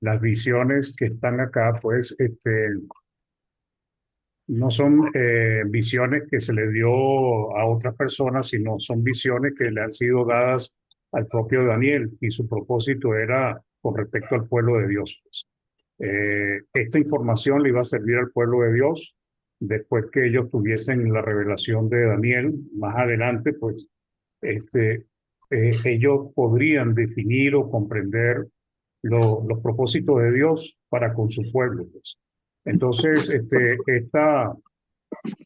Las visiones que están acá, pues, no son visiones que se le dio a otras personas, sino son visiones que le han sido dadas al propio Daniel y su propósito era con respecto al pueblo de Dios, pues. Esta información le iba a servir al pueblo de Dios después que ellos tuviesen la revelación de Daniel. Más adelante, pues, este, ellos podrían definir o comprender los propósitos de Dios para con su pueblo, pues. Entonces,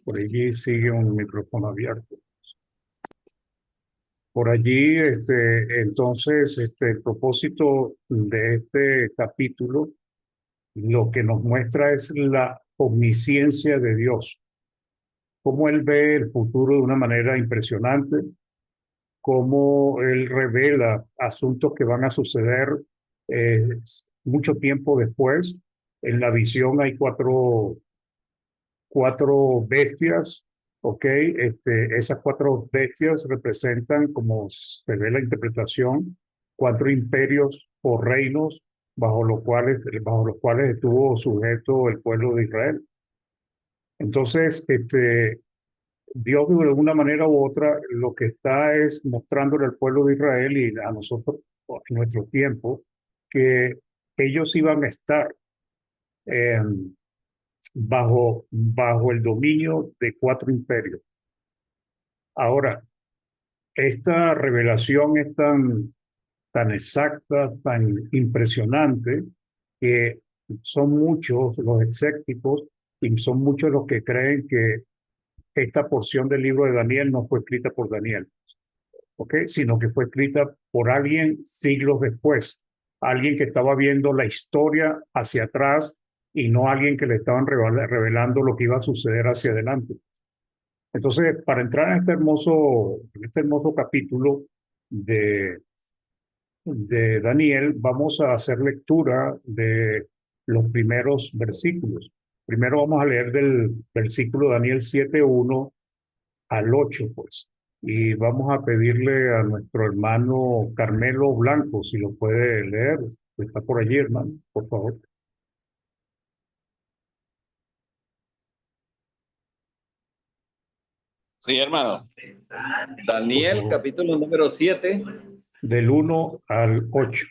por allí sigue un micrófono abierto. Por allí, entonces, el propósito de este capítulo lo que nos muestra es la omnisciencia de Dios, cómo Él ve el futuro de una manera impresionante, cómo Él revela asuntos que van a suceder eh, mucho tiempo después. En la visión hay cuatro bestias, ¿ok? Esas cuatro bestias representan, como se ve la interpretación, cuatro imperios o reinos bajo los cuales estuvo sujeto el pueblo de Israel. Entonces, Dios de una manera u otra lo que está es mostrándole al pueblo de Israel y a nosotros en nuestro tiempo que ellos iban a estar eh, bajo el dominio de cuatro imperios. Ahora, esta revelación es tan exacta, tan impresionante, que son muchos los escépticos y son muchos los que creen que esta porción del libro de Daniel no fue escrita por Daniel, ¿ok? Sino que fue escrita por alguien siglos después, alguien que estaba viendo la historia hacia atrás y no alguien que le estaban revelando lo que iba a suceder hacia adelante. Entonces, para entrar en este hermoso capítulo de, de Daniel, vamos a hacer lectura de los primeros versículos. Primero vamos a leer del versículo Daniel 7:1 al 8, pues. Y vamos a pedirle a nuestro hermano Carmelo Blanco, si lo puede leer. Está por allí, hermano, por favor. Sí, hermano. Por Daniel, favor. capítulo número 7. Del 1 al 8.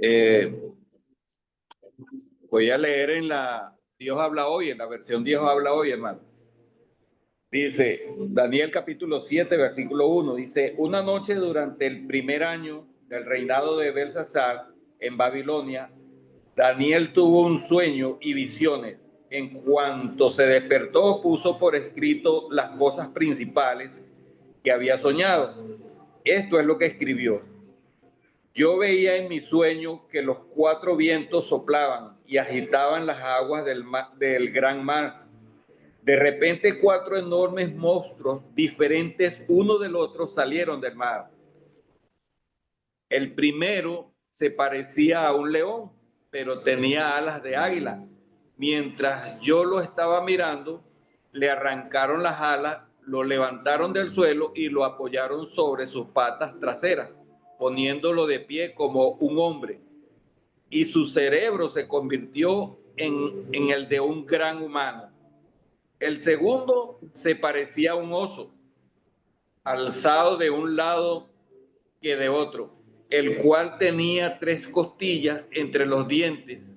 Eh, Voy a leer en la Dios habla hoy, en la versión Dios habla hoy, hermano. Dice, Daniel capítulo 7, versículo 1, dice, una noche durante el primer año del reinado de Belsasar en Babilonia, Daniel tuvo un sueño y visiones. En cuanto se despertó, puso por escrito las cosas principales que había soñado. Esto es lo que escribió. Yo veía en mi sueño que los cuatro vientos soplaban y agitaban las aguas del gran mar. De repente cuatro enormes monstruos diferentes uno del otro salieron del mar. El primero se parecía a un león, pero tenía alas de águila. Mientras yo lo estaba mirando, le arrancaron las alas, lo levantaron del suelo y lo apoyaron sobre sus patas traseras, poniéndolo de pie como un hombre. Y su cerebro se convirtió en el de un gran humano. El segundo se parecía a un oso, alzado de un lado que de otro, el cual tenía tres costillas entre los dientes.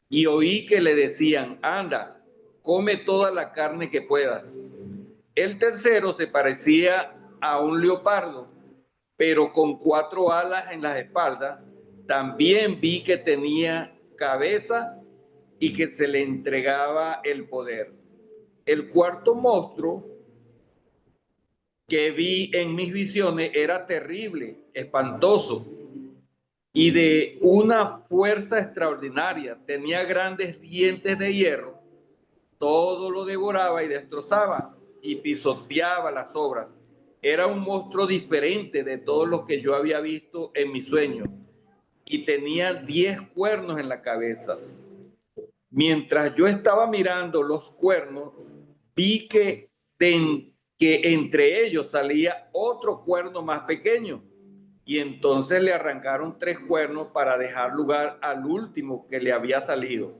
Y oí que le decían, anda, come toda la carne que puedas. El tercero se parecía a un leopardo, pero con cuatro alas en las espaldas. También vi que tenía cabeza y que se le entregaba el poder. El cuarto monstruo que vi en mis visiones era terrible, espantoso y de una fuerza extraordinaria. Tenía grandes dientes de hierro, todo lo devoraba y destrozaba y pisoteaba las obras. Era un monstruo diferente de todos los que yo había visto en mis sueños y tenía 10 cuernos en la cabeza. Mientras yo estaba mirando los cuernos, vi que que entre ellos salía otro cuerno más pequeño. Y entonces le arrancaron 3 cuernos para dejar lugar al último que le había salido,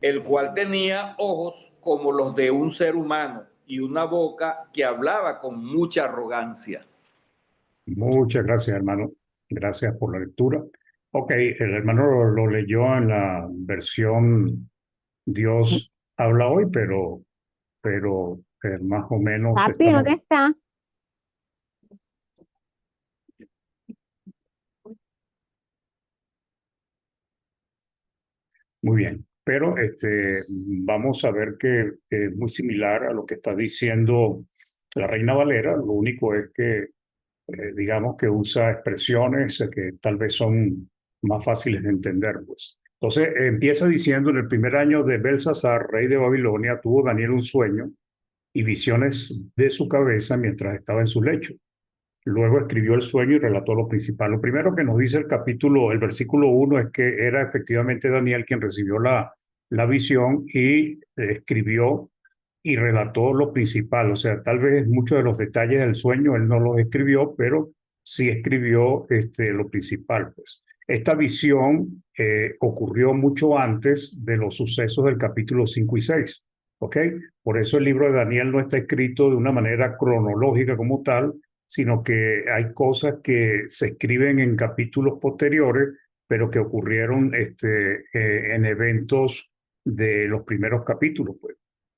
el cual tenía ojos como los de un ser humano y una boca que hablaba con mucha arrogancia. Muchas gracias, hermano. Gracias por la lectura. Ok, el hermano lo leyó en la versión Dios habla hoy, pero más o menos Rápido estamos que está. muy bien. Pero vamos a ver que es muy similar a lo que está diciendo la Reina Valera. Lo único es que digamos que usa expresiones que tal vez son más fáciles de entender, pues. Entonces, empieza diciendo, en el primer año de Belsasar, rey de Babilonia, tuvo Daniel un sueño y visiones de su cabeza mientras estaba en su lecho. Luego escribió el sueño y relató lo principal. Lo primero que nos dice el versículo 1, es que era efectivamente Daniel quien recibió la visión y escribió y relató lo principal. O sea, tal vez muchos de los detalles del sueño él no los escribió, pero sí escribió lo principal. Pues esta visión ocurrió mucho antes de los sucesos del capítulo 5 y 6. ¿Ok? Por eso el libro de Daniel no está escrito de una manera cronológica como tal, sino que hay cosas que se escriben en capítulos posteriores, pero que ocurrieron en eventos de los primeros capítulos, pues.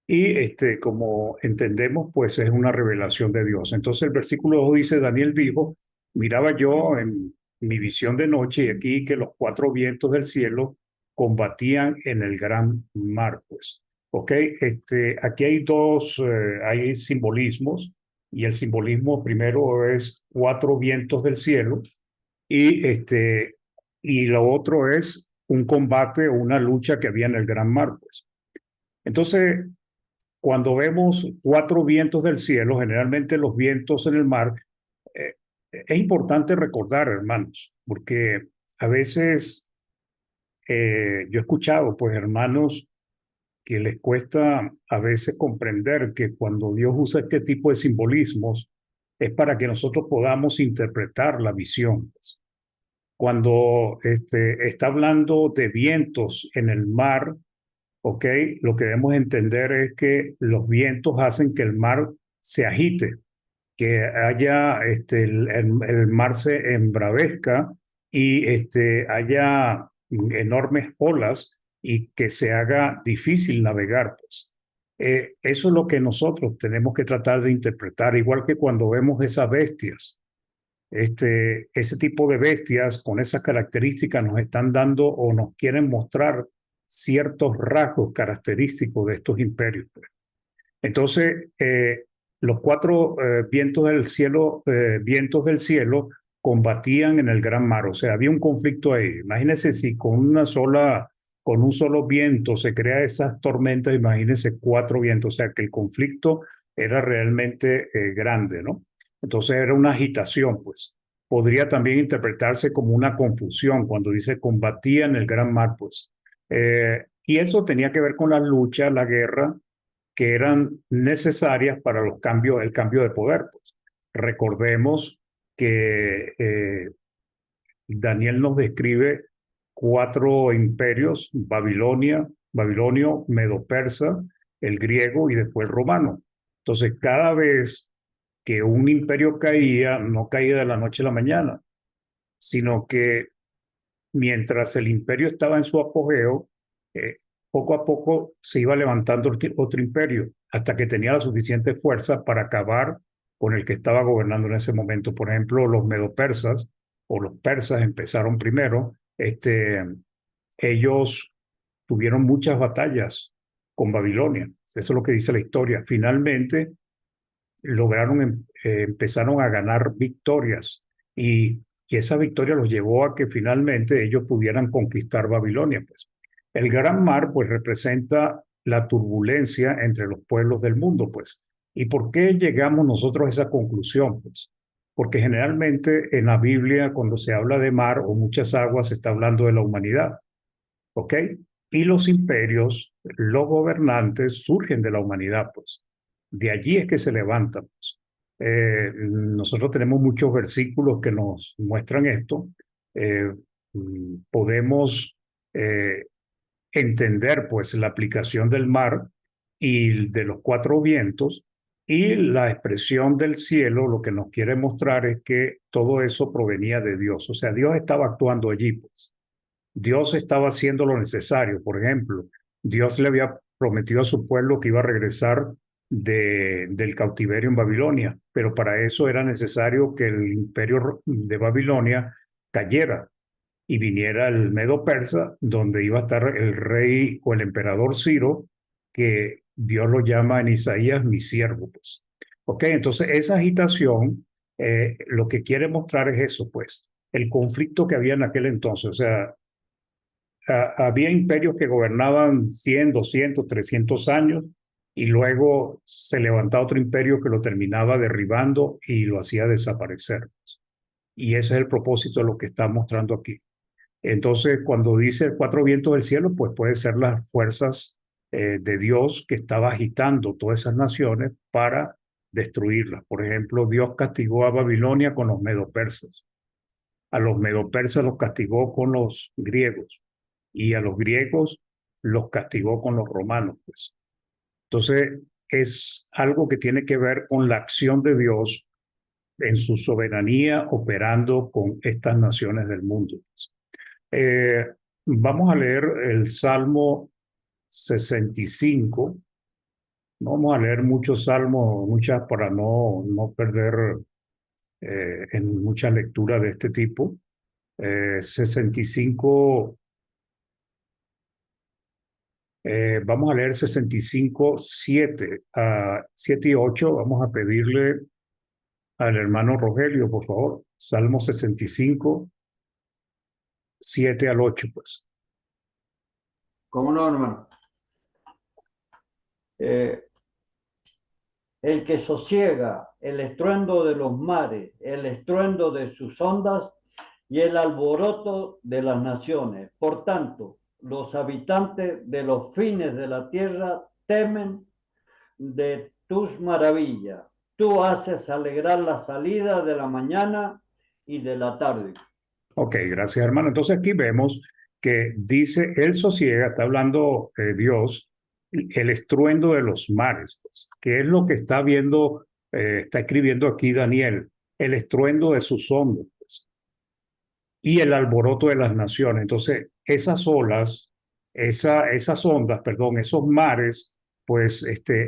Y como entendemos, pues es una revelación de Dios. Entonces el versículo 2 dice, Daniel dijo, miraba yo en mi visión de noche y aquí que los 4 vientos del cielo combatían en el gran mar, pues. ¿Ok? Aquí hay hay simbolismos, y el simbolismo primero es 4 vientos del cielo y, y lo otro es un combate o una lucha que había en el gran mar, pues. Entonces, cuando vemos 4 vientos del cielo, generalmente los vientos en el mar, eh, es importante recordar, hermanos, porque a veces yo he escuchado, pues, hermanos que les cuesta a veces comprender que cuando Dios usa este tipo de simbolismos es para que nosotros podamos interpretar la visión, pues. Cuando está hablando de vientos en el mar, ¿ok? Lo que debemos entender es que los vientos hacen que el mar se agite, que haya el mar se embravezca y haya enormes olas y que se haga difícil navegar, pues. Eso es lo que nosotros tenemos que tratar de interpretar, igual que cuando vemos esas bestias. Ese tipo de bestias con esas características nos están dando o nos quieren mostrar ciertos rasgos característicos de estos imperios, pues. Entonces, los 4 vientos del cielo combatían en el gran mar, o sea, había un conflicto ahí. Imagínense si con un solo viento se crean esas tormentas, imagínense 4 vientos, o sea que el conflicto era realmente grande, ¿no? Entonces era una agitación, pues. Podría también interpretarse como una confusión cuando dice combatía en el gran mar, pues. Y eso tenía que ver con la lucha, la guerra, que eran necesarias para el cambio de poder, pues. Recordemos que Daniel nos describe 4 imperios: Babilonio, Medo-Persa, el griego y después el romano. Entonces, cada vez que un imperio caía, no caía de la noche a la mañana, sino que mientras el imperio estaba en su apogeo, eh, poco a poco se iba levantando otro imperio hasta que tenía la suficiente fuerza para acabar con el que estaba gobernando en ese momento. Por ejemplo, los medo-persas o los persas empezaron primero. Ellos tuvieron muchas batallas con Babilonia. Eso es lo que dice la historia. Finalmente empezaron a ganar victorias y esa victoria los llevó a que finalmente ellos pudieran conquistar Babilonia, pues. El Gran Mar, pues, representa la turbulencia entre los pueblos del mundo, pues. ¿Y por qué llegamos nosotros a esa conclusión? Pues porque generalmente en la Biblia, cuando se habla de mar o muchas aguas, se está hablando de la humanidad, ¿ok? Y los imperios, los gobernantes surgen de la humanidad, pues. De allí es que se levanta, pues. Nosotros tenemos muchos versículos que nos muestran esto. Eh, Podemos entender pues la aplicación del mar y de los cuatro vientos y la expresión del cielo. Lo que nos quiere mostrar es que todo eso provenía de Dios. O sea, Dios estaba actuando allí, pues. Dios estaba haciendo lo necesario. Por ejemplo, Dios le había prometido a su pueblo que iba a regresar del cautiverio en Babilonia, pero para eso era necesario que el imperio de Babilonia cayera y viniera el Medo Persa, donde iba a estar el rey o el emperador Ciro, que Dios lo llama en Isaías mi siervo, pues. Ok, entonces esa agitación lo que quiere mostrar es eso, pues, el conflicto que había en aquel entonces. O sea, había imperios que gobernaban 100, 200, 300 años y luego se levantaba otro imperio que lo terminaba derribando y lo hacía desaparecer. Y ese es el propósito de lo que está mostrando aquí. Entonces, cuando dice cuatro vientos del cielo, pues puede ser las fuerzas de Dios que estaba agitando todas esas naciones para destruirlas. Por ejemplo, Dios castigó a Babilonia con los medopersas. A los medopersas los castigó con los griegos y a los griegos los castigó con los romanos, pues. Entonces, es algo que tiene que ver con la acción de Dios en su soberanía operando con estas naciones del mundo, pues. Eh, Vamos a leer el Salmo 65. No vamos a leer muchos salmos, muchas para no perder en mucha lectura de este tipo. 65, vamos a leer 65, 7, 7 y 8. Vamos a pedirle al hermano Rogelio, por favor. Salmo 65, 7 al 8, pues. ¿Cómo no, hermano? El que sosiega el estruendo de los mares, el estruendo de sus ondas y el alboroto de las naciones. Por tanto, los habitantes de los fines de la tierra temen de tus maravillas. Tú haces alegrar la salida de la mañana y de la tarde. Ok, gracias, hermano. Entonces aquí vemos que dice, él sosiega, está hablando Dios, el estruendo de los mares, pues, que es lo que está viendo, está escribiendo aquí Daniel, el estruendo de sus ondas, pues, y el alboroto de las naciones. Entonces, esas olas, esas ondas, perdón, esos mares, pues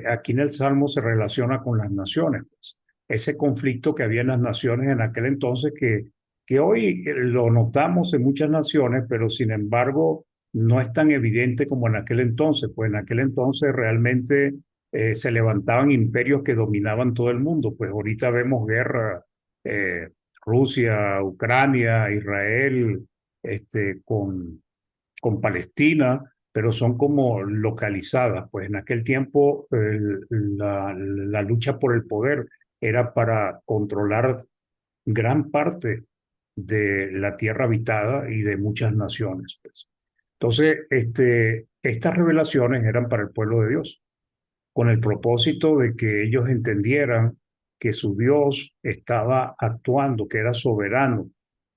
aquí en el Salmo se relaciona con las naciones, pues. Ese conflicto que había en las naciones en aquel entonces que hoy lo notamos en muchas naciones, pero sin embargo no es tan evidente como en aquel entonces, pues en aquel entonces realmente se levantaban imperios que dominaban todo el mundo, pues ahorita vemos guerra, eh, Rusia, Ucrania, Israel, con Palestina, pero son como localizadas. Pues en aquel tiempo la lucha por el poder era para controlar gran parte de la tierra habitada y de muchas naciones, pues. Entonces, estas revelaciones eran para el pueblo de Dios, con el propósito de que ellos entendieran que su Dios estaba actuando, que era soberano,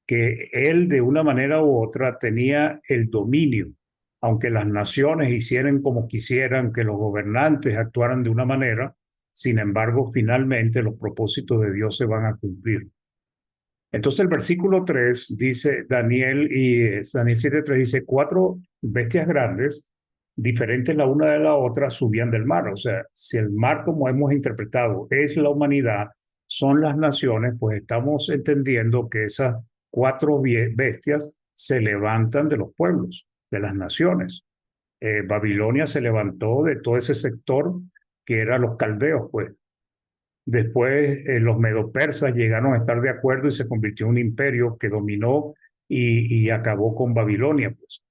que él de una manera u otra tenía el dominio, aunque las naciones hicieran como quisieran, que los gobernantes actuaran de una manera, sin embargo, finalmente los propósitos de Dios se van a cumplir. Entonces el versículo 3 dice, Daniel 7:3 dice, cuatro bestias grandes, diferentes la una de la otra, subían del mar. O sea, si el mar, como hemos interpretado, es la humanidad, son las naciones, pues estamos entendiendo que esas cuatro bestias se levantan de los pueblos, de las naciones. Babilonia se levantó de todo ese sector que eran los caldeos, pues. Después los medopersas llegaron a estar de acuerdo y se convirtió en un imperio que dominó y acabó con Babilonia, pues.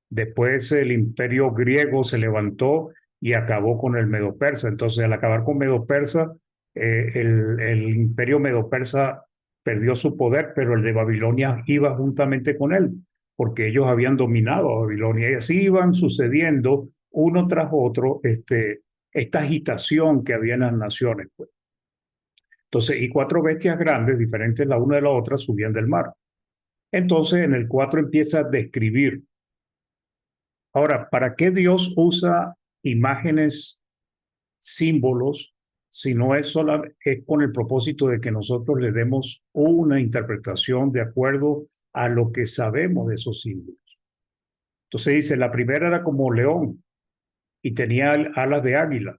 Después el imperio griego se levantó y acabó con el medopersa. Entonces, al acabar con medopersa, el imperio medopersa perdió su poder, pero el de Babilonia iba juntamente con él, porque ellos habían dominado a Babilonia y así iban sucediendo uno tras otro esta agitación que había en las naciones, pues. Entonces, y 4 bestias grandes, diferentes la una de la otra, subían del mar. Entonces, en el 4 empieza a describir. Ahora, ¿para qué Dios usa imágenes, símbolos, si no es, es con el propósito de que nosotros le demos una interpretación de acuerdo a lo que sabemos de esos símbolos? Entonces dice, la primera era como león y tenía alas de águila.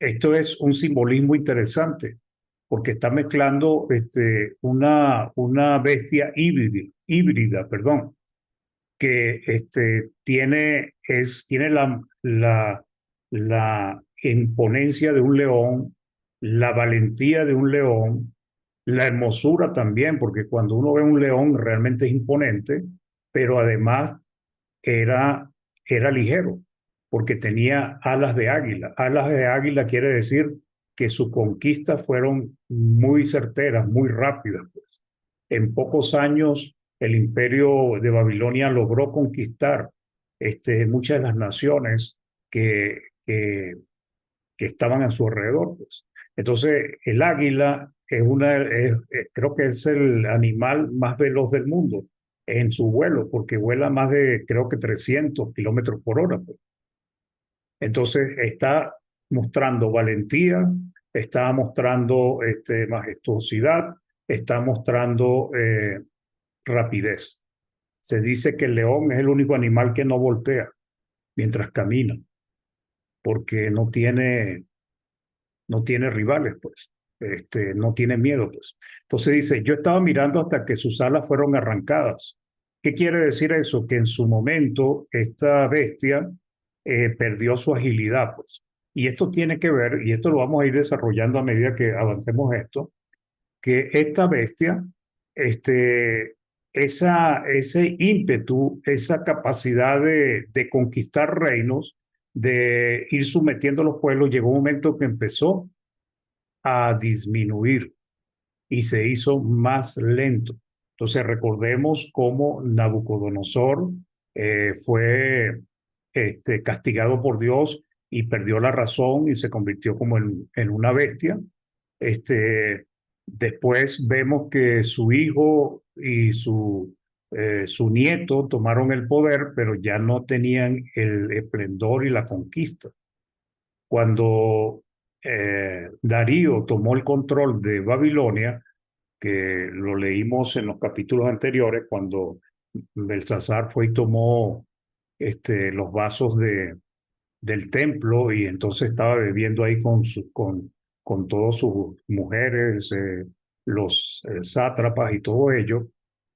Esto es un simbolismo interesante porque está mezclando una bestia híbrida, perdón, que tiene la imponencia de un león, la valentía de un león, la hermosura también, porque cuando uno ve un león realmente es imponente, pero además era, era ligero, porque tenía alas de águila. Alas de águila quiere decir que sus conquistas fueron muy certeras, muy rápidas, pues. En pocos años, el imperio de Babilonia logró conquistar muchas de las naciones que estaban a su alrededor, pues. Entonces, el águila creo que es el animal más veloz del mundo en su vuelo, porque vuela más de, creo que 300 kilómetros por hora, pues. Entonces, está mostrando valentía, está mostrando majestuosidad, está mostrando rapidez. Se dice que el león es el único animal que no voltea mientras camina, porque no tiene rivales, pues. No tiene miedo, pues. Entonces dice, yo estaba mirando hasta que sus alas fueron arrancadas. ¿Qué quiere decir eso? Que en su momento esta bestia perdió su agilidad, pues. Y esto tiene que ver, y esto lo vamos a ir desarrollando a medida que avancemos esto, que esta bestia, ese ímpetu, esa capacidad de conquistar reinos, de ir sometiendo a los pueblos, llegó un momento que empezó a disminuir y se hizo más lento. Entonces recordemos cómo Nabucodonosor fue castigado por Dios y perdió la razón y se convirtió como en una bestia. Después vemos que su hijo y su nieto tomaron el poder, pero ya no tenían el esplendor y la conquista. Cuando Darío tomó el control de Babilonia, que lo leímos en los capítulos anteriores, cuando Belsasar fue y tomó los vasos del templo y entonces estaba bebiendo ahí con todas sus mujeres, los sátrapas y todo ello,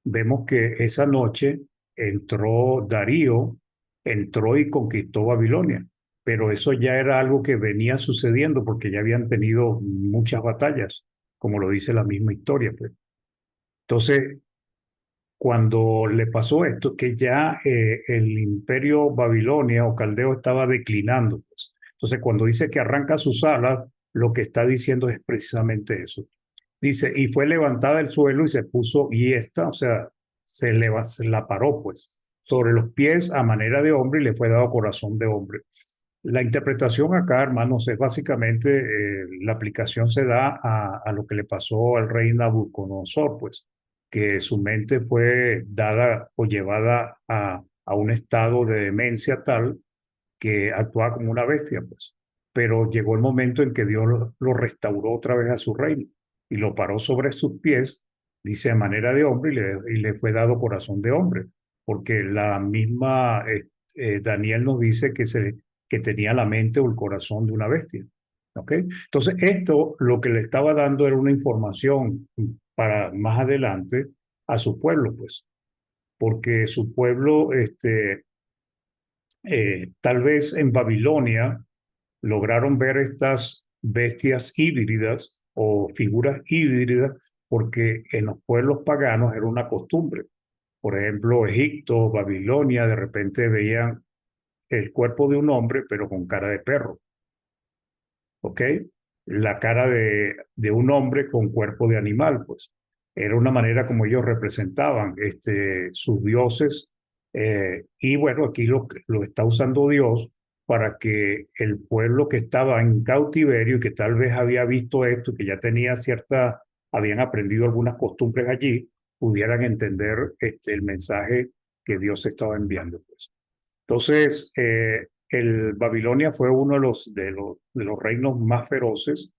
vemos que esa noche entró Darío, entró y conquistó Babilonia. Pero eso ya era algo que venía sucediendo porque ya habían tenido muchas batallas, como lo dice la misma historia, pues. Entonces, cuando le pasó esto, que ya el imperio Babilonia o Caldeo estaba declinando, pues. Entonces, cuando dice que arranca sus alas, lo que está diciendo es precisamente eso. Dice, y fue levantada del suelo y se puso, y esta, o sea, se la paró, pues, sobre los pies a manera de hombre y le fue dado corazón de hombre. La interpretación acá, hermanos, es básicamente la aplicación se da a lo que le pasó al rey Nabucodonosor, pues, que su mente fue dada o llevada a un estado de demencia tal que actuaba como una bestia, pues. Pero llegó el momento en que Dios lo restauró otra vez a su reino y lo paró sobre sus pies, dice a manera de hombre, y le fue dado corazón de hombre, porque la misma Daniel nos dice que tenía la mente o el corazón de una bestia. ¿Ok? Entonces, esto lo que le estaba dando era una información para más adelante a su pueblo, pues, porque su pueblo, tal vez en Babilonia, lograron ver estas bestias híbridas o figuras híbridas porque en los pueblos paganos era una costumbre. Por ejemplo, Egipto, Babilonia, de repente veían el cuerpo de un hombre, pero con cara de perro. ¿Ok? La cara de un hombre con cuerpo de animal, pues. Era una manera como ellos representaban sus dioses. Y bueno, aquí lo está usando Dios para que el pueblo que estaba en cautiverio y que tal vez había visto esto, que ya tenía habían aprendido algunas costumbres allí, pudieran entender el mensaje que Dios estaba enviando, pues. Entonces, el Babilonia fue uno de los reinos más feroces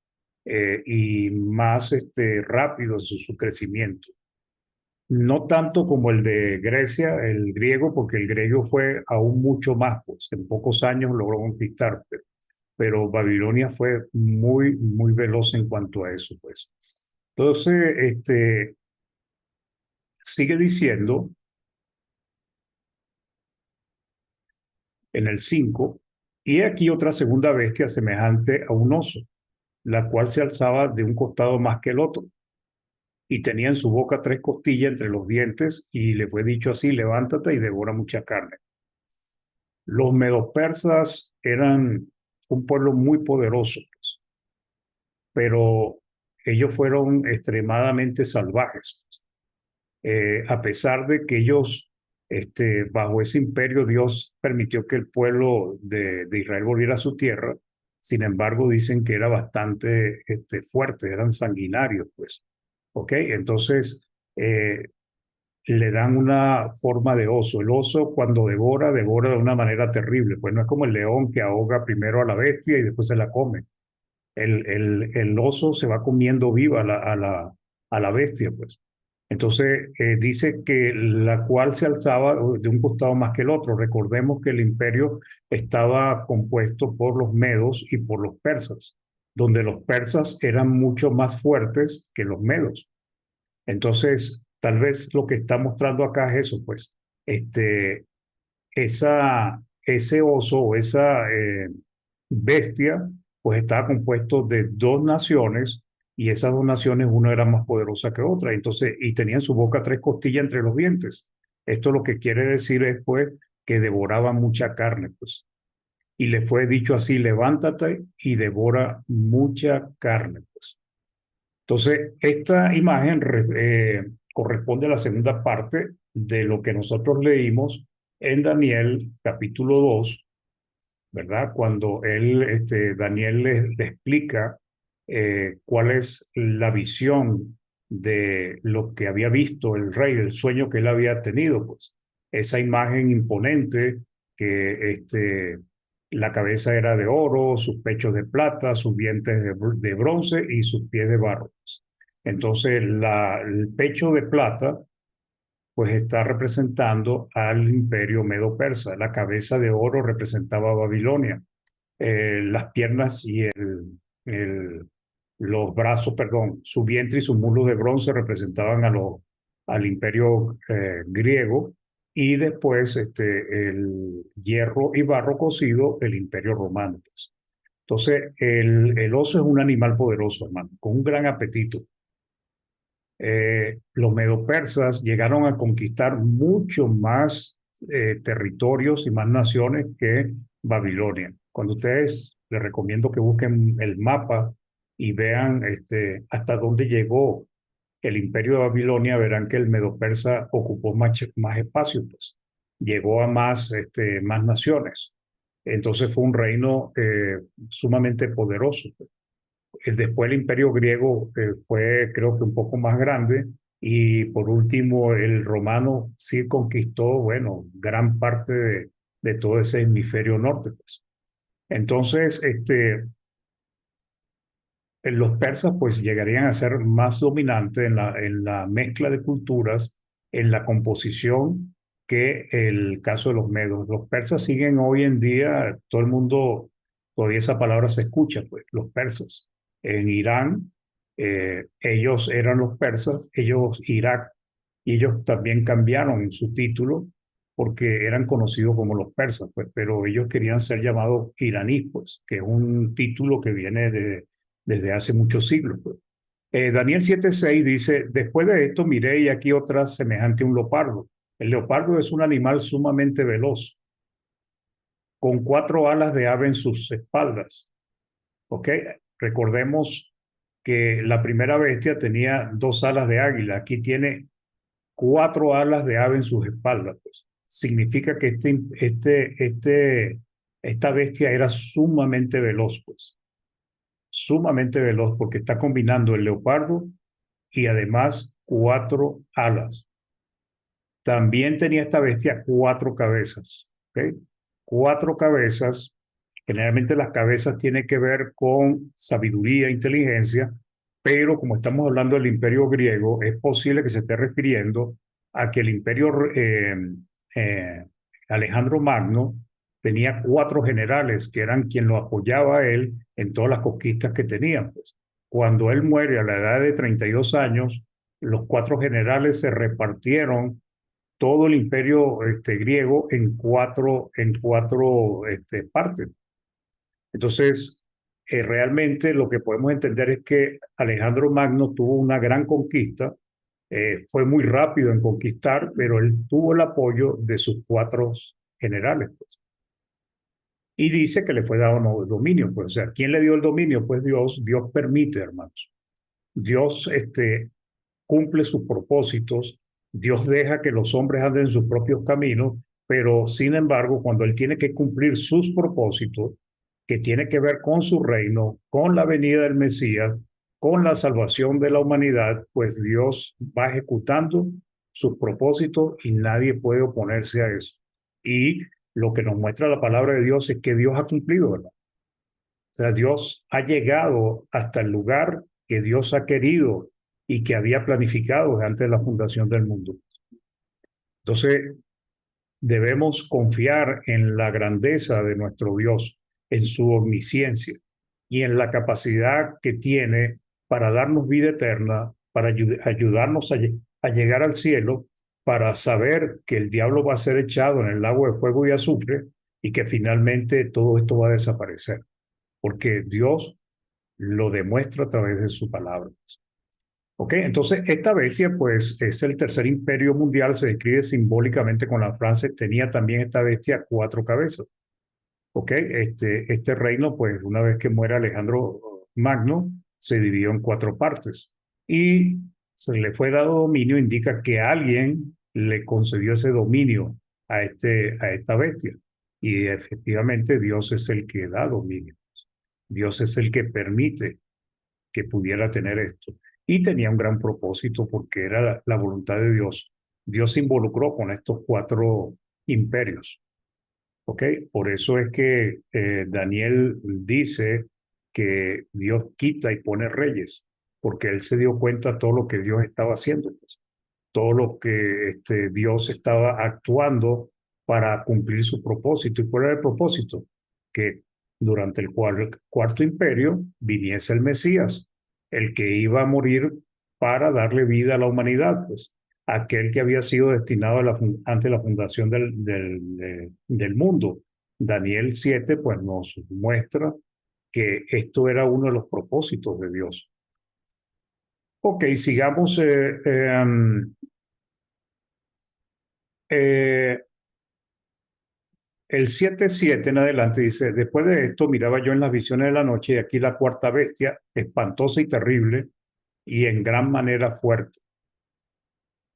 y más rápidos en su crecimiento. No tanto como el de Grecia, el griego, porque el griego fue aún mucho más, pues en pocos años logró conquistar, pero Babilonia fue muy, muy veloz en cuanto a eso, pues. Entonces, sigue diciendo en el 5, y aquí otra segunda bestia semejante a un oso, la cual se alzaba de un costado más que el otro, y tenía en su boca 3 costillas entre los dientes, y le fue dicho así: levántate y devora mucha carne. Los medopersas eran un pueblo muy poderoso, pues, pero ellos fueron extremadamente salvajes. A pesar de que ellos, bajo ese imperio, Dios permitió que el pueblo de Israel volviera a su tierra. Sin embargo, dicen que era bastante fuerte, eran sanguinarios, pues. ¿Ok? Entonces, le dan una forma de oso. El oso, cuando devora, devora de una manera terrible, pues no es como el león que ahoga primero a la bestia y después se la come. El oso se va comiendo viva a la bestia, pues. Entonces, dice que la cual se alzaba de un costado más que el otro. Recordemos que el imperio estaba compuesto por los medos y por los persas, donde los persas eran mucho más fuertes que los medos. Entonces, tal vez lo que está mostrando acá es eso, pues, este, ese oso o esa bestia, pues estaba compuesto de 2 naciones, y esas 2 naciones, una era más poderosa que otra, entonces, y tenía en su boca 3 costillas entre los dientes. Esto lo que quiere decir es, pues, que devoraba mucha carne, pues. Y le fue dicho así: levántate y devora mucha carne, pues. Entonces, esta imagen corresponde a la segunda parte de lo que nosotros leímos en Daniel capítulo 2, ¿verdad? Cuando Daniel le explica cuál es la visión de lo que había visto el rey, el sueño que él había tenido, pues esa imagen imponente que la cabeza era de oro, sus pechos de plata, sus dientes de bronce y sus pies de barro, pues. Entonces, el pecho de plata pues está representando al imperio medo-persa. La cabeza de oro representaba a Babilonia. Las piernas y los brazos, perdón, su vientre y sus muslos de bronce representaban al imperio griego, y después el hierro y barro cocido, el imperio romano, pues. Entonces, el oso es un animal poderoso, hermano, con un gran apetito. Los medopersas llegaron a conquistar mucho más territorios y más naciones que Babilonia. Cuando ustedes, les recomiendo que busquen el mapa y vean hasta dónde llegó el imperio de Babilonia, verán que el medo-persa ocupó más espacio, pues. Llegó a más naciones. Entonces fue un reino sumamente poderoso, pues. Después el imperio griego fue, creo que, un poco más grande, y por último el romano sí conquistó, bueno, gran parte de todo ese hemisferio norte, pues. Entonces, los persas pues llegarían a ser más dominantes en la mezcla de culturas, en la composición, que el caso de los medos. Los persas siguen hoy en día, todo el mundo, todavía esa palabra se escucha, pues, los persas. En Irán, ellos eran los persas, ellos Irak, y ellos también cambiaron en su título porque eran conocidos como los persas, pues, pero ellos querían ser llamados iraníes, pues, que es un título que viene desde hace muchos siglos, pues. Daniel 7:6 dice: después de esto miré, y aquí otra semejante a un leopardo. El leopardo es un animal sumamente veloz, con 4 alas de ave en sus espaldas. ¿Ok? Recordemos que la primera bestia tenía 2 alas de águila, aquí tiene 4 alas de ave en sus espaldas, pues. Significa que este Esta bestia era sumamente veloz, pues, sumamente veloz porque está combinando el leopardo y además 4 alas. También tenía esta bestia 4 cabezas, ¿ok? 4 cabezas. Generalmente las cabezas tienen que ver con sabiduría, inteligencia, pero como estamos hablando del imperio griego, es posible que se esté refiriendo a que el imperio eh, Alejandro Magno tenía 4 generales que eran quien lo apoyaba a él en todas las conquistas que tenían. Pues. Cuando él muere a la edad de 32 años, los 4 generales se repartieron todo el imperio griego en cuatro partes. Entonces, realmente lo que podemos entender es que Alejandro Magno tuvo una gran conquista, fue muy rápido en conquistar, pero él tuvo el apoyo de sus 4 generales. Pues. Y dice que le fue dado dominio. Pues, o sea, ¿quién le dio el dominio? Pues Dios permite, hermanos. Dios cumple sus propósitos, Dios deja que los hombres anden en sus propios caminos, pero sin embargo, cuando Él tiene que cumplir sus propósitos, que tiene que ver con su reino, con la venida del Mesías, con la salvación de la humanidad, pues Dios va ejecutando sus propósitos y nadie puede oponerse a eso. Y lo que nos muestra la palabra de Dios es que Dios ha cumplido, ¿verdad? O sea, Dios ha llegado hasta el lugar que Dios ha querido y que había planificado antes de la fundación del mundo. Entonces, debemos confiar en la grandeza de nuestro Dios, en su omnisciencia y en la capacidad que tiene para darnos vida eterna, para ayudarnos a llegar al cielo, para saber que el diablo va a ser echado en el lago de fuego y azufre y que finalmente todo esto va a desaparecer, porque Dios lo demuestra a través de su palabra. ¿Ok? Entonces, esta bestia, pues, es el tercer imperio mundial, se describe simbólicamente con la frase, tenía también esta bestia 4 cabezas. ¿Ok? Este reino, pues, una vez que muere Alejandro Magno, se dividió en 4 partes. Y se le fue dado dominio, indica que alguien le concedió ese dominio a esta bestia. Y efectivamente Dios es el que da dominio. Dios es el que permite que pudiera tener esto. Y tenía un gran propósito porque era la voluntad de Dios. Dios se involucró con estos 4 imperios. ¿Ok? Por eso es que Daniel dice que Dios quita y pone reyes, porque él se dio cuenta de todo lo que Dios estaba haciendo, pues, todo lo que Dios estaba actuando para cumplir su propósito. ¿Y cuál era el propósito? Que durante el cuarto imperio viniese el Mesías, el que iba a morir para darle vida a la humanidad, pues aquel que había sido destinado antes de la fundación del mundo. Daniel 7 pues nos muestra que esto era uno de los propósitos de Dios. Ok, sigamos. El 7:7 en adelante dice, después de esto miraba yo en las visiones de la noche y aquí la 4 bestia, espantosa y terrible y en gran manera fuerte.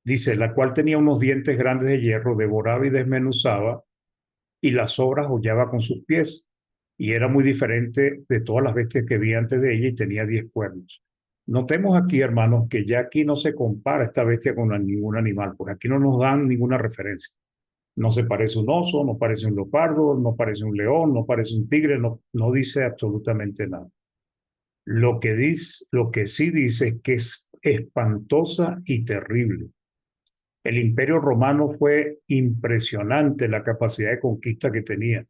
Dice, la cual tenía unos dientes grandes de hierro, devoraba y desmenuzaba y las sobras hollaba con sus pies. Y era muy diferente de todas las bestias que vi antes de ella y tenía 10 cuernos. Notemos aquí, hermanos, que ya aquí no se compara esta bestia con ningún animal, porque aquí no nos dan ninguna referencia. No se parece un oso, no parece un leopardo, no parece un león, no parece un tigre, no dice absolutamente nada. Lo que sí dice es que es espantosa y terrible. El Imperio Romano fue impresionante la capacidad de conquista que tenía,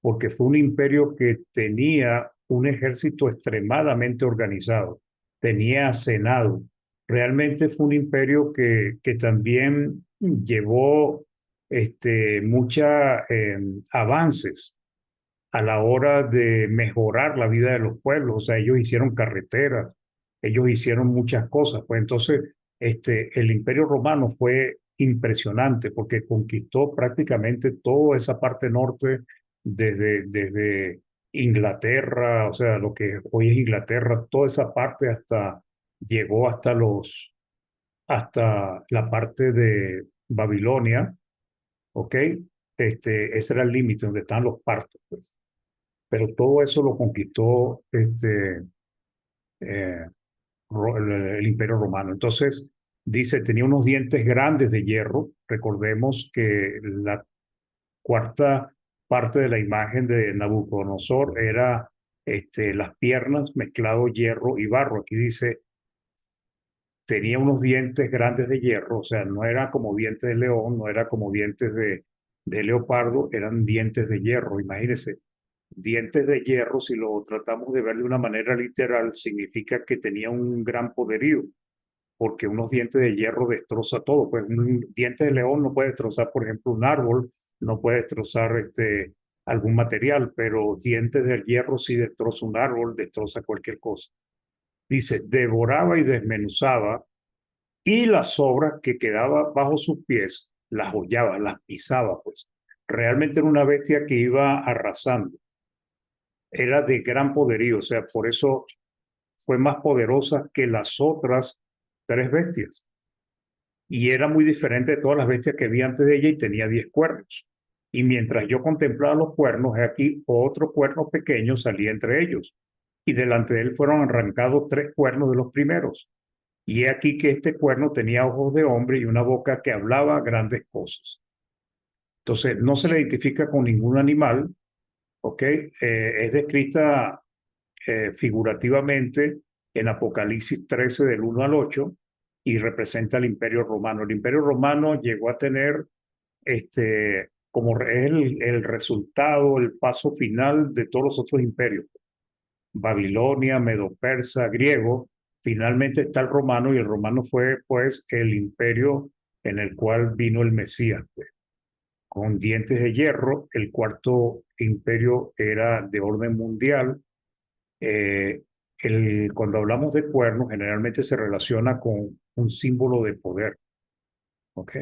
porque fue un imperio que tenía un ejército extremadamente organizado, tenía senado. Realmente fue un imperio que también llevó muchos avances a la hora de mejorar la vida de los pueblos. O sea, ellos hicieron carreteras, ellos hicieron muchas cosas. Pues entonces, el Imperio Romano fue impresionante porque conquistó prácticamente toda esa parte norte desde Inglaterra, o sea, lo que hoy es Inglaterra, toda esa parte llegó hasta la parte de Babilonia, ¿ok? Ese era el límite donde están los partos, pues. pero todo eso lo conquistó eh, el Imperio Romano. Entonces, dice, tenía unos dientes grandes de hierro. Recordemos que la cuarta parte de la imagen de Nabucodonosor era las piernas mezclado hierro y barro. Aquí dice, tenía unos dientes grandes de hierro, o sea, no era como dientes de león, no era como dientes de leopardo, eran dientes de hierro. Imagínense, dientes de hierro, si lo tratamos de ver de una manera literal, significa que tenía un gran poderío, porque unos dientes de hierro destroza todo. Pues un diente de león no puede destrozar, por ejemplo, un árbol, no puede destrozar algún material, pero dientes de hierro sí destroza un árbol, destroza cualquier cosa. Dice, devoraba y desmenuzaba, y las sobras que quedaban bajo sus pies las hollaba, las pisaba, pues. Realmente era una bestia que iba arrasando. Era de gran poderío, o sea, por eso fue más poderosa que las otras tres bestias. Y era muy diferente de todas las bestias que vi antes de ella y tenía 10 cuernos. Y mientras yo contemplaba los cuernos, aquí otro cuerno pequeño salía entre ellos. Y delante de él fueron arrancados 3 cuernos de los primeros. Y he aquí que este cuerno tenía ojos de hombre y una boca que hablaba grandes cosas. Entonces, no se le identifica con ningún animal, ¿ok? Es descrita figurativamente en Apocalipsis 13 del 1 al 8 y representa al Imperio Romano. El Imperio Romano llegó a tener como el resultado, el paso final de todos los otros imperios. Babilonia, Medo-Persa, griego, finalmente está el romano, y el romano fue pues el imperio en el cual vino el Mesías, pues, con dientes de hierro. El cuarto imperio era de orden mundial. Cuando hablamos de cuernos, generalmente se relaciona con un símbolo de poder. ¿Ok?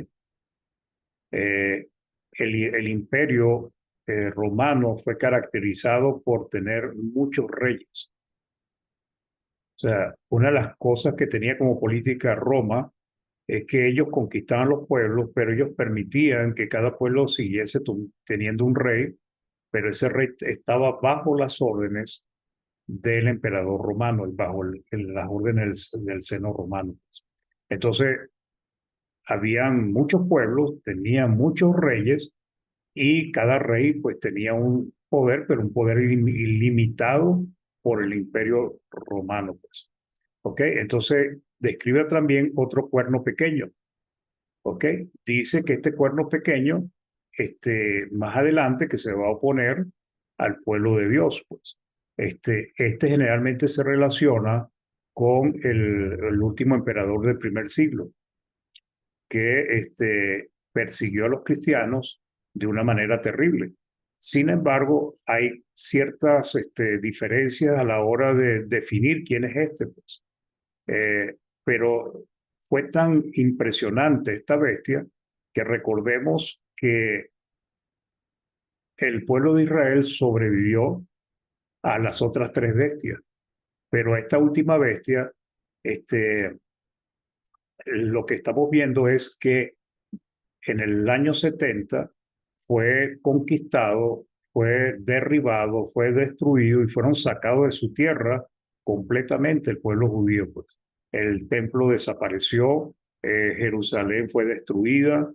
El imperio romano fue caracterizado por tener muchos reyes. O sea, una de las cosas que tenía como política Roma es que ellos conquistaban los pueblos, pero ellos permitían que cada pueblo siguiese teniendo un rey, pero ese rey estaba bajo las órdenes del emperador romano, bajo las órdenes del seno romano. Entonces, habían muchos pueblos, tenían muchos reyes, y cada rey pues tenía un poder, pero un poder ilimitado por el imperio romano, pues. ¿Ok? Entonces, describe también otro cuerno pequeño. ¿Ok? Dice que este cuerno pequeño, más adelante, que se va a oponer al pueblo de Dios, pues. Generalmente se relaciona con el último emperador del primer siglo, que persiguió a los cristianos de una manera terrible. Sin embargo, hay ciertas diferencias a la hora de definir quién es pues. Pero fue tan impresionante esta bestia que recordemos que el pueblo de Israel sobrevivió a las otras tres bestias, pero esta última bestia, lo que estamos viendo es que en el año 70 fue conquistado, fue derribado, fue destruido y fueron sacados de su tierra completamente el pueblo judío. Pues. El templo desapareció, Jerusalén fue destruida,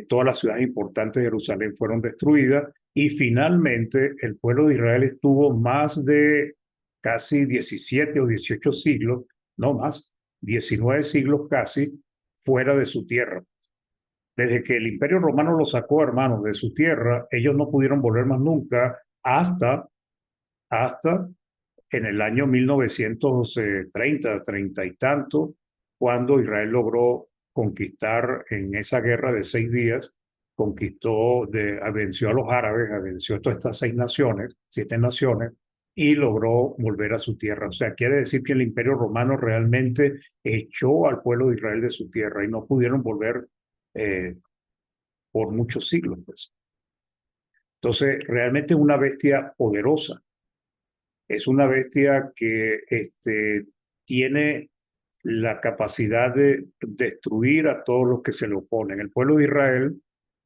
todas las ciudades importantes de Jerusalén fueron destruidas, y finalmente el pueblo de Israel estuvo más de casi 17 o 18 siglos, no más, 19 siglos casi, fuera de su tierra. Desde que el Imperio Romano los sacó, hermanos, de su tierra, ellos no pudieron volver más nunca hasta en el año 1930, 30 y tanto, cuando Israel logró conquistar en esa guerra de 6 días, venció a los árabes, venció a todas estas 6 naciones, 7 naciones, y logró volver a su tierra. O sea, quiere decir que el Imperio Romano realmente echó al pueblo de Israel de su tierra y no pudieron volver por muchos siglos, pues. Entonces, realmente es una bestia poderosa. Es una bestia que tiene la capacidad de destruir a todos los que se le oponen. El pueblo de Israel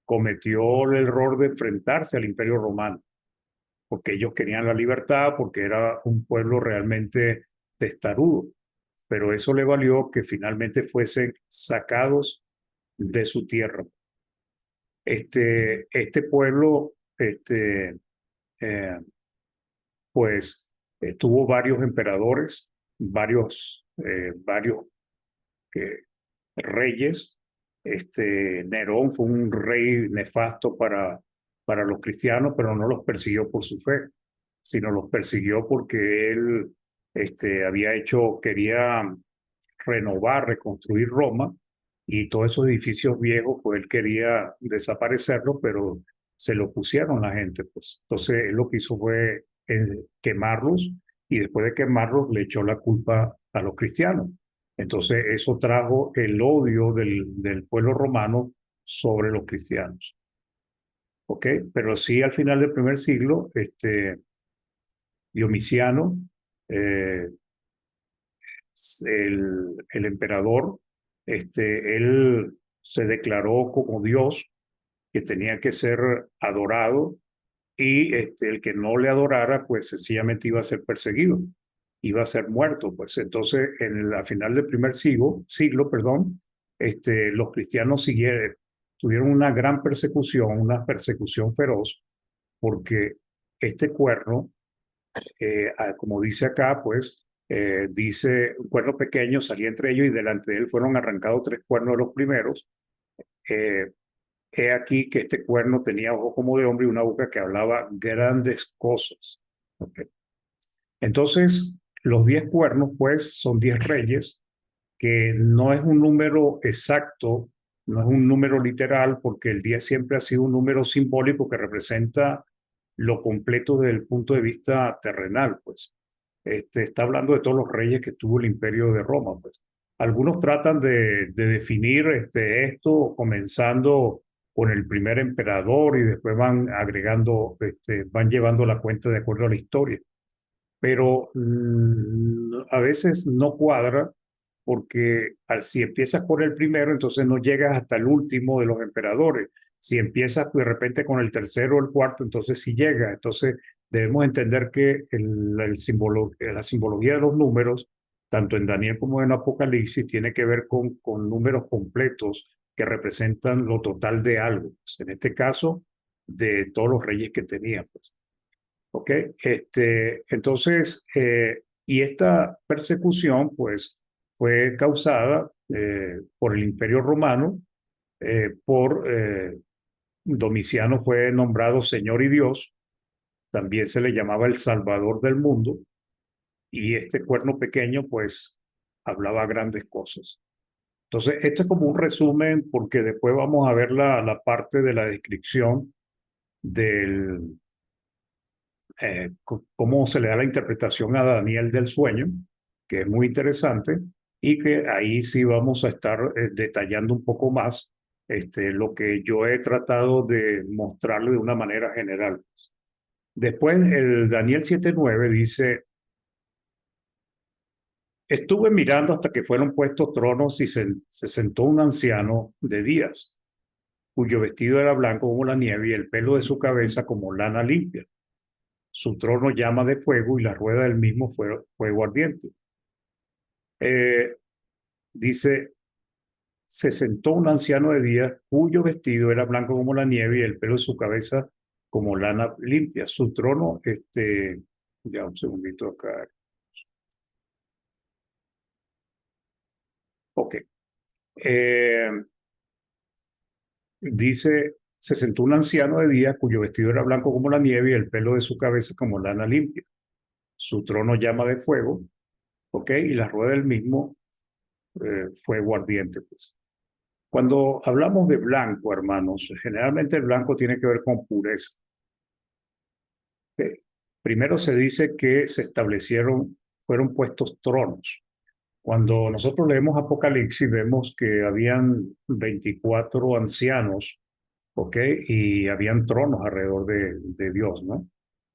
cometió el error de enfrentarse al Imperio Romano. porque ellos querían la libertad, porque era un pueblo realmente testarudo. Pero eso le valió que finalmente fuesen sacados de su tierra. Este pueblo, eh, pues, tuvo varios emperadores, varios reyes. Nerón fue un rey nefasto para los cristianos, pero no los persiguió por su fe, sino los persiguió porque él quería renovar, reconstruir Roma, y todos esos edificios viejos, pues él quería desaparecerlos, pero se lo pusieron la gente, pues. Entonces él lo que hizo fue quemarlos, y después de quemarlos le echó la culpa a los cristianos. Entonces eso trajo el odio del pueblo romano sobre los cristianos. ¿Ok? Pero sí, al final del primer siglo, Domiciano, eh, el emperador, él se declaró como Dios, que tenía que ser adorado, y el que no le adorara, pues sencillamente iba a ser perseguido, iba a ser muerto. Pues entonces, a final del primer siglo, perdón, los cristianos tuvieron una gran persecución, una persecución feroz, porque este cuerno, como dice acá, pues dice, un cuerno pequeño salía entre ellos, y delante de él fueron arrancados 3 cuernos de los primeros. He aquí que este cuerno tenía ojos como de hombre y una boca que hablaba grandes cosas. Okay. Entonces, los 10 cuernos, pues, son 10 reyes, que no es un número exacto, no es un número literal, porque el 10 siempre ha sido un número simbólico que representa lo completo desde el punto de vista terrenal, pues. Está hablando de todos los reyes que tuvo el imperio de Roma, pues. Algunos tratan de definir esto comenzando con el primer emperador, y después van agregando, van llevando la cuenta de acuerdo a la historia. Pero a veces no cuadra, porque si empiezas por el primero, entonces no llegas hasta el último de los emperadores. Si empiezas de repente con el tercero o el cuarto, entonces sí llega. Entonces debemos entender que la simbología de los números, tanto en Daniel como en Apocalipsis, tiene que ver con números completos que representan lo total de algo. Pues, en este caso, de todos los reyes que tenía. Pues. ¿Ok? Entonces, y esta persecución, pues, fue causada por el Imperio Romano. Domiciano fue nombrado Señor y Dios, también se le llamaba el Salvador del mundo, y este cuerno pequeño, pues, hablaba grandes cosas. Entonces, esto es como un resumen, porque después vamos a ver la parte de la descripción del cómo se le da la interpretación a Daniel del sueño, que es muy interesante, y que ahí sí vamos a estar detallando un poco más lo que yo he tratado de mostrarle de una manera general. Después, el Daniel 7:9 dice: estuve mirando hasta que fueron puestos tronos, y se sentó un anciano de días, cuyo vestido era blanco como la nieve y el pelo de su cabeza como lana limpia. Su trono llama de fuego, y la rueda del mismo fuego ardiente. Dice: se sentó un anciano de días, cuyo vestido era blanco como la nieve y el pelo de su cabeza como lana limpia. Su trono, ya un segundito acá. Ok. Dice: se sentó un anciano de días, cuyo vestido era blanco como la nieve y el pelo de su cabeza como lana limpia. Su trono llama de fuego, ok, y la rueda del mismo fuego ardiente, pues. Cuando hablamos de blanco, hermanos, generalmente el blanco tiene que ver con pureza. Primero se dice que fueron puestos tronos. Cuando nosotros leemos Apocalipsis, vemos que habían 24 ancianos, ¿ok? Y habían tronos alrededor de Dios, ¿no?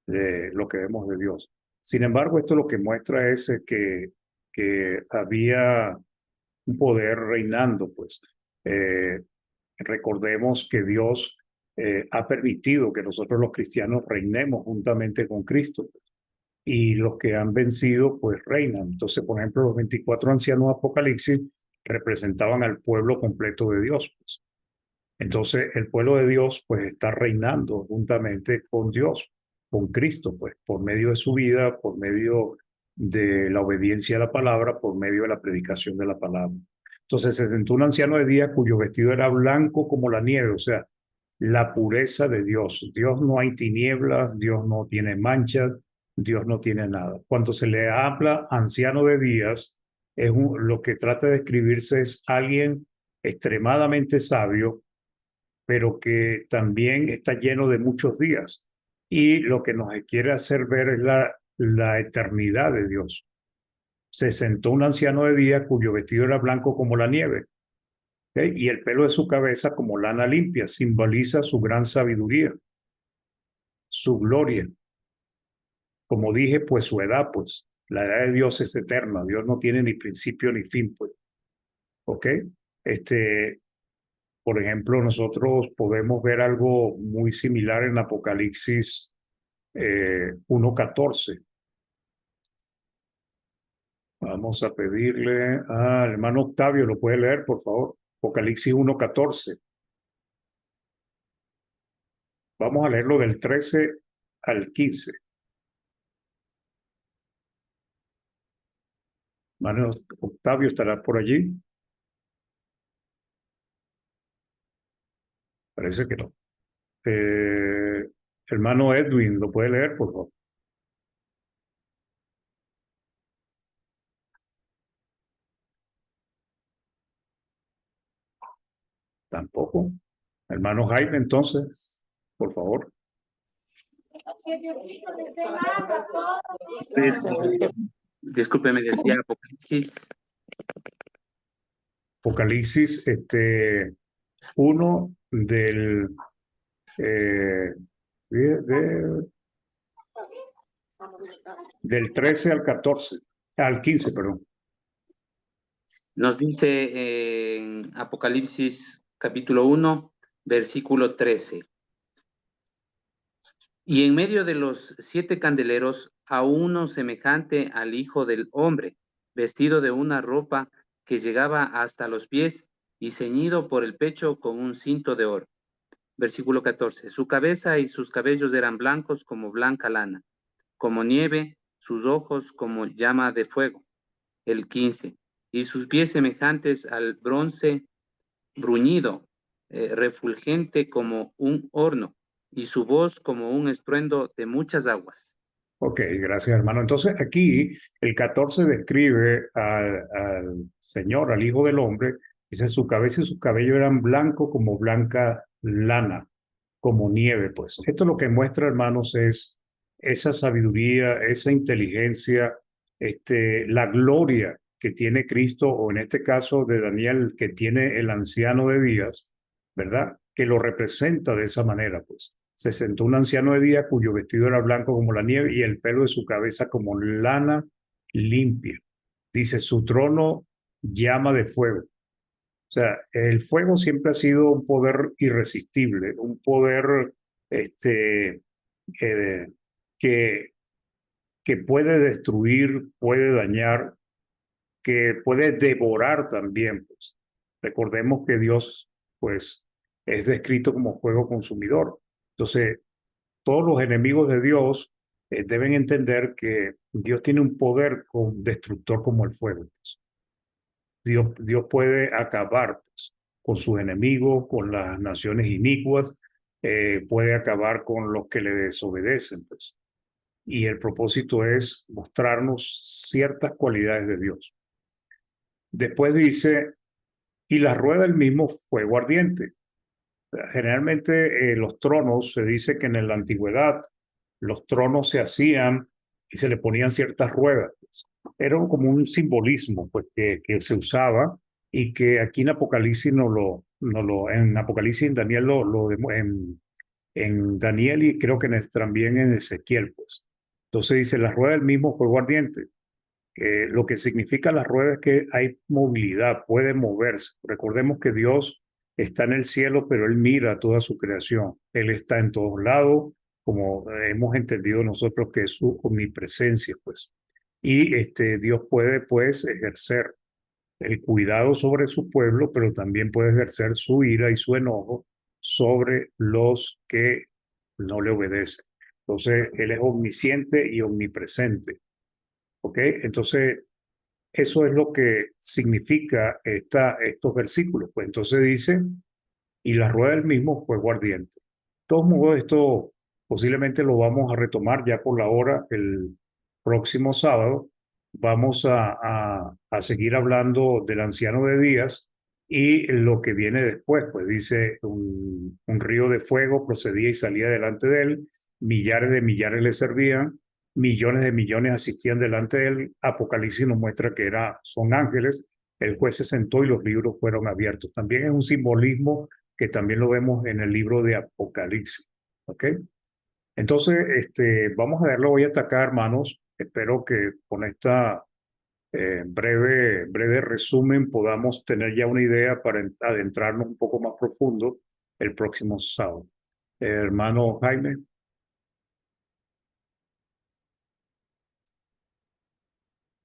De lo que vemos de Dios. Sin embargo, esto lo que muestra es que había un poder reinando, pues. Recordemos que Dios ha permitido que nosotros los cristianos reinemos juntamente con Cristo. Y los que han vencido, pues reinan. Entonces, por ejemplo, los 24 ancianos de Apocalipsis representaban al pueblo completo de Dios, pues. Entonces, el pueblo de Dios, pues, está reinando juntamente con Dios, con Cristo, pues, por medio de su vida, por medio de la obediencia a la palabra, por medio de la predicación de la palabra. Entonces, se sentó un anciano de día cuyo vestido era blanco como la nieve, o sea, la pureza de Dios. Dios no hay tinieblas, Dios no tiene manchas, Dios no tiene nada. Cuando se le habla anciano de días, lo que trata de describirse es alguien extremadamente sabio, pero que también está lleno de muchos días. Y lo que nos quiere hacer ver es la eternidad de Dios. Se sentó un anciano de día cuyo vestido era blanco como la nieve, ¿okay? Y el pelo de su cabeza como lana limpia, simboliza su gran sabiduría, su gloria. Como dije, pues su edad, pues la edad de Dios es eterna, Dios no tiene ni principio ni fin, pues, ¿ok? Por ejemplo, nosotros podemos ver algo muy similar en Apocalipsis 1:14. Vamos a pedirle al hermano Octavio, ¿lo puede leer, por favor? Apocalipsis 1:14. Vamos a leerlo del 13 al 15. Hermano Octavio estará por allí. Parece que no. Hermano Edwin, ¿lo puede leer, por favor? Tampoco. Hermano Jaime, entonces, por favor. Disculpe, me decía Apocalipsis. Apocalipsis 1 del 13 al 14, al 15, perdón. Nos dice en Apocalipsis capítulo 1, versículo 13. Y en medio de los 7 candeleros, a uno semejante al Hijo del Hombre, vestido de una ropa que llegaba hasta los pies y ceñido por el pecho con un cinto de oro. Versículo 14. Su cabeza y sus cabellos eran blancos como blanca lana, como nieve, sus ojos como llama de fuego. El 15. Y sus pies semejantes al bronce bruñido, refulgente como un horno, y su voz como un estruendo de muchas aguas. Ok, gracias, hermano. Entonces, aquí el 14 describe al Señor, al Hijo del Hombre. Dice, su cabeza y su cabello eran blancos como blanca lana, como nieve, pues. Esto lo que muestra, hermanos, es esa sabiduría, esa inteligencia, la gloria que tiene Cristo, o en este caso de Daniel, que tiene el anciano de días, ¿verdad? Que lo representa de esa manera, pues. Se sentó un anciano de día cuyo vestido era blanco como la nieve y el pelo de su cabeza como lana limpia. Dice, su trono llama de fuego. O sea, el fuego siempre ha sido un poder irresistible, un poder eh, que, que puede destruir, puede dañar, que puede devorar también, pues. Recordemos que Dios, pues, es descrito como fuego consumidor. Entonces, todos los enemigos de Dios deben entender que Dios tiene un poder destructor como el fuego, pues. Dios puede acabar, pues, con sus enemigos, con las naciones inicuas, puede acabar con los que le desobedecen, pues. Y el propósito es mostrarnos ciertas cualidades de Dios. Después dice, y la rueda del mismo fuego ardiente. Generalmente los tronos, se dice que en la antigüedad los tronos se hacían y se le ponían ciertas ruedas, pues. Era como un simbolismo, pues, que se usaba y que aquí en Apocalipsis en Apocalipsis en Daniel en Daniel y creo que también en Ezequiel, pues. Entonces dice, la rueda del mismo fuego ardiente. Lo que significa la rueda es que hay movilidad, puede moverse. Recordemos que Dios está en el cielo, pero Él mira toda su creación. Él está en todos lados, como hemos entendido nosotros que es su omnipresencia, pues. Y Dios puede, pues, ejercer el cuidado sobre su pueblo, pero también puede ejercer su ira y su enojo sobre los que no le obedecen. Entonces, Él es omnisciente y omnipresente. ¿Ok? Entonces, eso es lo que significa estos versículos. Pues entonces dice, y la rueda del mismo fue ardiente. De todos modos, esto posiblemente lo vamos a retomar ya por la hora el próximo sábado. Vamos a seguir hablando del anciano de Días y lo que viene después. Pues dice, un río de fuego procedía y salía delante de él, millares de millares le servían, millones de millones asistían delante de él. Apocalipsis nos muestra que son ángeles. El juez se sentó y los libros fueron abiertos. También es un simbolismo que también lo vemos en el libro de Apocalipsis. ¿Ok? Entonces, vamos a darlo hoy hasta acá, hermanos. Espero que con esta breve resumen podamos tener ya una idea para adentrarnos un poco más profundo el próximo sábado. Hermano Jaime.